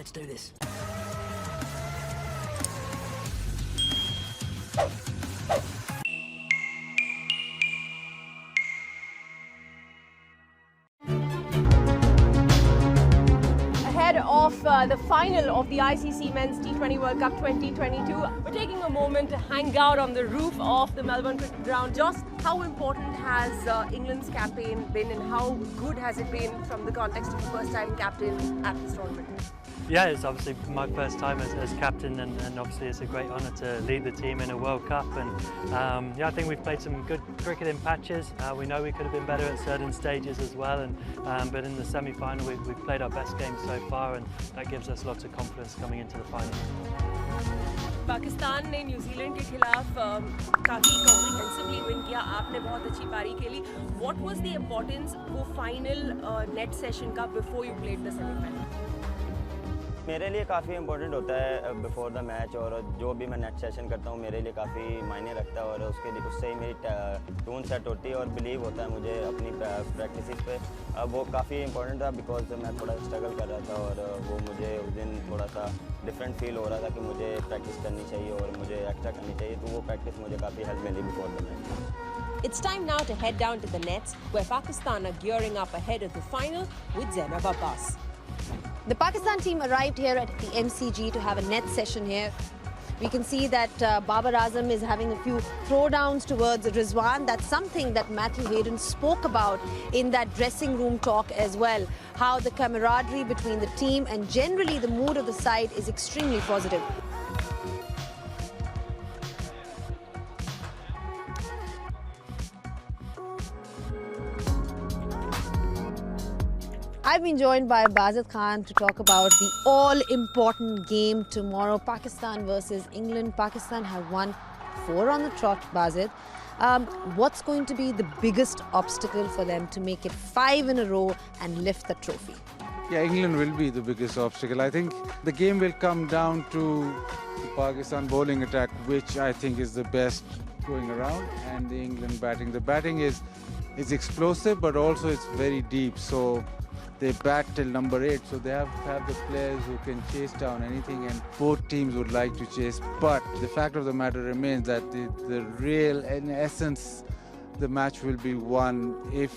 Let's do this. Ahead of the final of the ICC Men's T20 World Cup 2022, we're taking a moment to hang out on the roof of the Melbourne Cricket Ground. Just how important has England's campaign been, and how good has it been from the context of the first-time captain at this tournament? Yeah, it's obviously my first time as captain, and obviously it's a great honour to lead the team in a World Cup. And yeah, I think we've played some good cricket in patches. We know we could have been better at certain stages as well, and but in the semi-final we've played our best game so far, and that gives us lots of confidence coming into the final. Pakistan ने New Zealand के खिलाफ काफ़ी comprehensively win किया, आपने बहुत अच्छी पारी खेली. What was the importance वो फाइनल नेट सेशन का before you played the semi-final? मेरे लिए काफ़ी इंपॉर्टेंट होता है बिफोर द मैच, और जो भी मैं नेट सेशन करता हूँ मेरे लिए काफ़ी मायने रखता है, और उससे ही मेरी टून सेट होती है और बिलीव होता है मुझे अपनी प्रैक्टिस पे. वो काफ़ी इंपॉर्टेंट था बिकॉज मैं थोड़ा स्ट्रगल कर रहा था, और वो मुझे उस दिन थोड़ा सा डिफरेंट फील हो रहा था कि मुझे प्रैक्टिस करनी चाहिए और मुझे एक्स्ट्रा करनी चाहिए, तो वो प्रैक्टिस मुझे काफ़ी हेल्प मिली before the match. It's time now to head down to the nets, where Pakistan are gearing up ahead of the final with Zainab Abbas. The Pakistan team arrived here at the MCG to have a net session here. We can see that Babar Azam is having a few throwdowns towards Rizwan. That's something that Matthew Hayden spoke about in that dressing room talk as well. How the camaraderie between the team and generally the mood of the side is extremely positive. I've been joined by Bazid Khan to talk about the all-important game tomorrow, Pakistan versus England. Pakistan have won 4 on the trot, Bazid. What's going to be the biggest obstacle for them to make it 5 in a row and lift the trophy? Yeah, England will be the biggest obstacle. I think the game will come down to the Pakistan bowling attack, which I think is the best going around, and the England batting. The batting is explosive, but also it's very deep. So they bat till number 8, so they have to have the players who can chase down anything, and both teams would like to chase. But the fact of the matter remains that the real, in essence, the match will be won if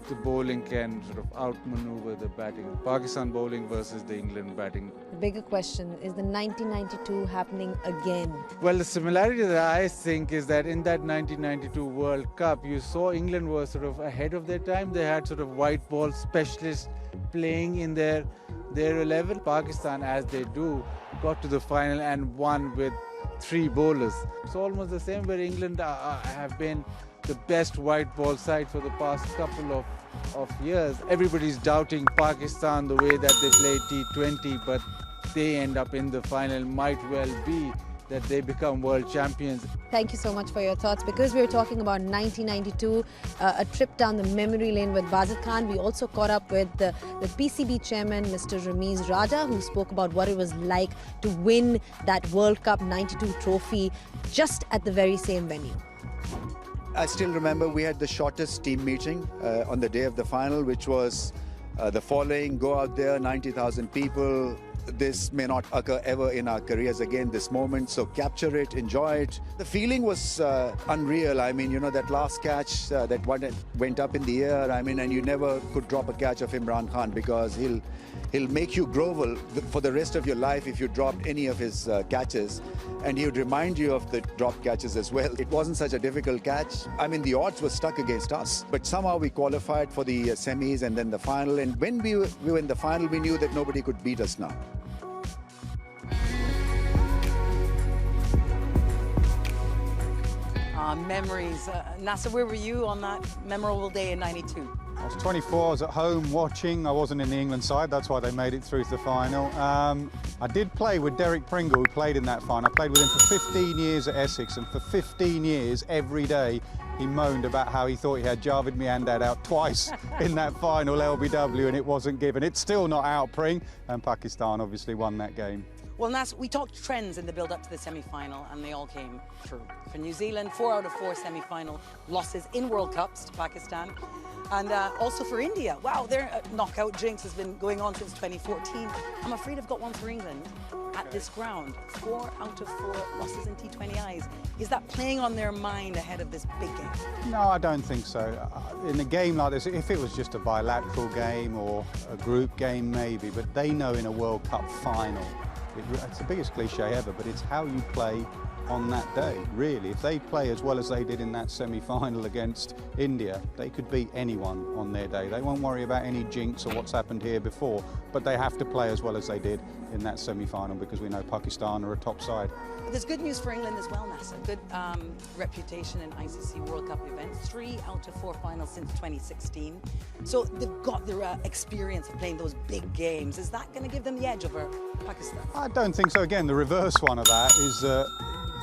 the bowling can sort of outmaneuver the batting. Pakistan bowling versus the England batting. The bigger question is the 1992 happening again? Well, the similarity that I think is that in that 1992 World Cup, you saw England was sort of ahead of their time. They had sort of white ball specialists playing in their 11. Pakistan, as they do, got to the final and won with 3 bowlers. It's almost the same where England have been the best white ball side for the past couple of years. Everybody's doubting Pakistan the way that they play T20, but they end up in the final. Might well be that they become world champions. Thank you so much for your thoughts. Because we're talking about 1992, a trip down the memory lane with Bazid Khan, we also caught up with the PCB chairman, Mr. Ramiz Raja, who spoke about what it was like to win that World Cup 92 trophy just at the very same venue. I still remember we had the shortest team meeting on the day of the final, which was the following: go out there, 90,000 people. This may not occur ever in our careers again, this moment, so capture it, enjoy it. The feeling was unreal. I mean, you know, that last catch that went up in the air, I mean, and you never could drop a catch of Imran Khan, because he'll make you grovel for the rest of your life if you dropped any of his catches, and he would remind you of the dropped catches as well. It wasn't such a difficult catch. I mean, the odds were stuck against us, but somehow we qualified for the semis and then the final, and when we were in the final, we knew that nobody could beat us now. Memories. Nasser, where were you on that memorable day in '92? I was 24, I was at home watching. I wasn't in the England side, that's why they made it through to the final. I did play with Derek Pringle, who played in that final. I played with him for 15 years at Essex, and for 15 years, every day, he moaned about how he thought he had Javid Miandad out twice in that final LBW and it wasn't given. It's still not out, Pring, and Pakistan obviously won that game. Well, Nas, we talked trends in the build-up to the semi-final, and they all came true. For New Zealand, 4 out of 4 semi-final losses in World Cups to Pakistan. And also for India, wow, their knockout jinx has been going on since 2014. I'm afraid I've got one for England at this ground. 4 out of 4 losses in T20Is. Is that playing on their mind ahead of this big game? No, I don't think so. In a game like this, if it was just a bilateral game or a group game, maybe, but they know in a World Cup final, it's the biggest cliche ever, but it's how you play on that day, really. If they play as well as they did in that semi-final against India, they could beat anyone on their day. They won't worry about any jinx or what's happened here before, but they have to play as well as they did in that semi-final because we know Pakistan are a top side. But there's good news for England as well, Nasser. Good reputation in ICC World Cup events. 3 out of 4 finals since 2016. So they've got their experience of playing those big games. Is that going to give them the edge over Pakistan? I don't think so. Again, the reverse one of that is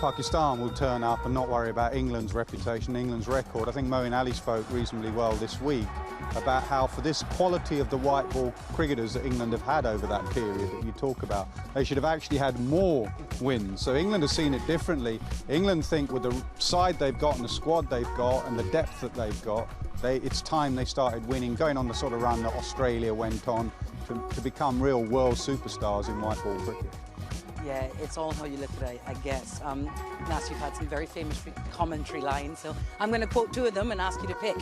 Pakistan will turn up and not worry about England's reputation, England's record. I think Moeen Ali spoke reasonably well this week about how for this quality of the white ball cricketers that England have had over that period that you talk about, they should have actually had more wins. So England has seen it differently. England think with the side they've got and the squad they've got and the depth that they've got, it's time they started winning, going on the sort of run that Australia went on to become real world superstars in white ball cricket. Yeah, it's all how you look at it, I guess. Nas, you've had some very famous commentary lines, so I'm going to quote 2 of them and ask you to pick.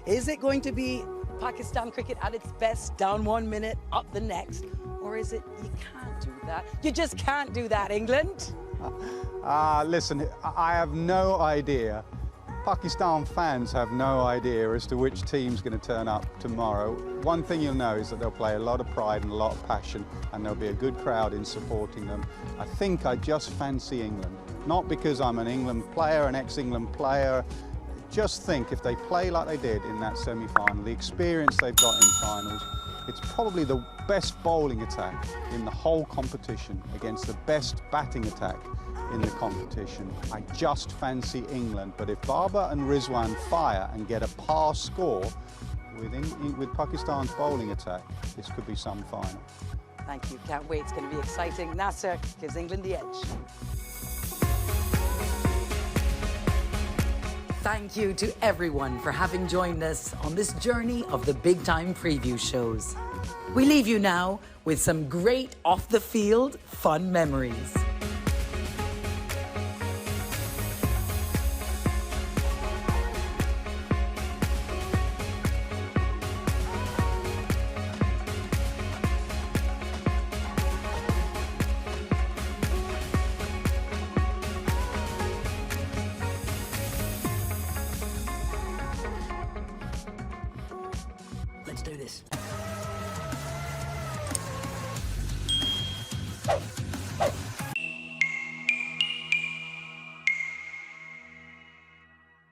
Is it going to be Pakistan cricket at its best, down 1 minute, up the next? Or is it, you can't do that? You just can't do that, England? Listen, I have no idea. Pakistan fans have no idea as to which team's going to turn up tomorrow. One thing you'll know is that they'll play a lot of pride and a lot of passion, and there'll be a good crowd in supporting them. I think I just fancy England. Not because I'm an England player, an ex-England player. Just think if they play like they did in that semi-final, the experience they've got in finals, it's probably the best bowling attack in the whole competition against the best batting attack in the competition. I just fancy England, but if Babar and Rizwan fire and get a par score with Pakistan's bowling attack, this could be some final. Thank you, can't wait, it's going to be exciting. Nasser gives England the edge. Thank you to everyone for having joined us on this journey of the big time preview shows. We leave you now with some great off the field fun memories.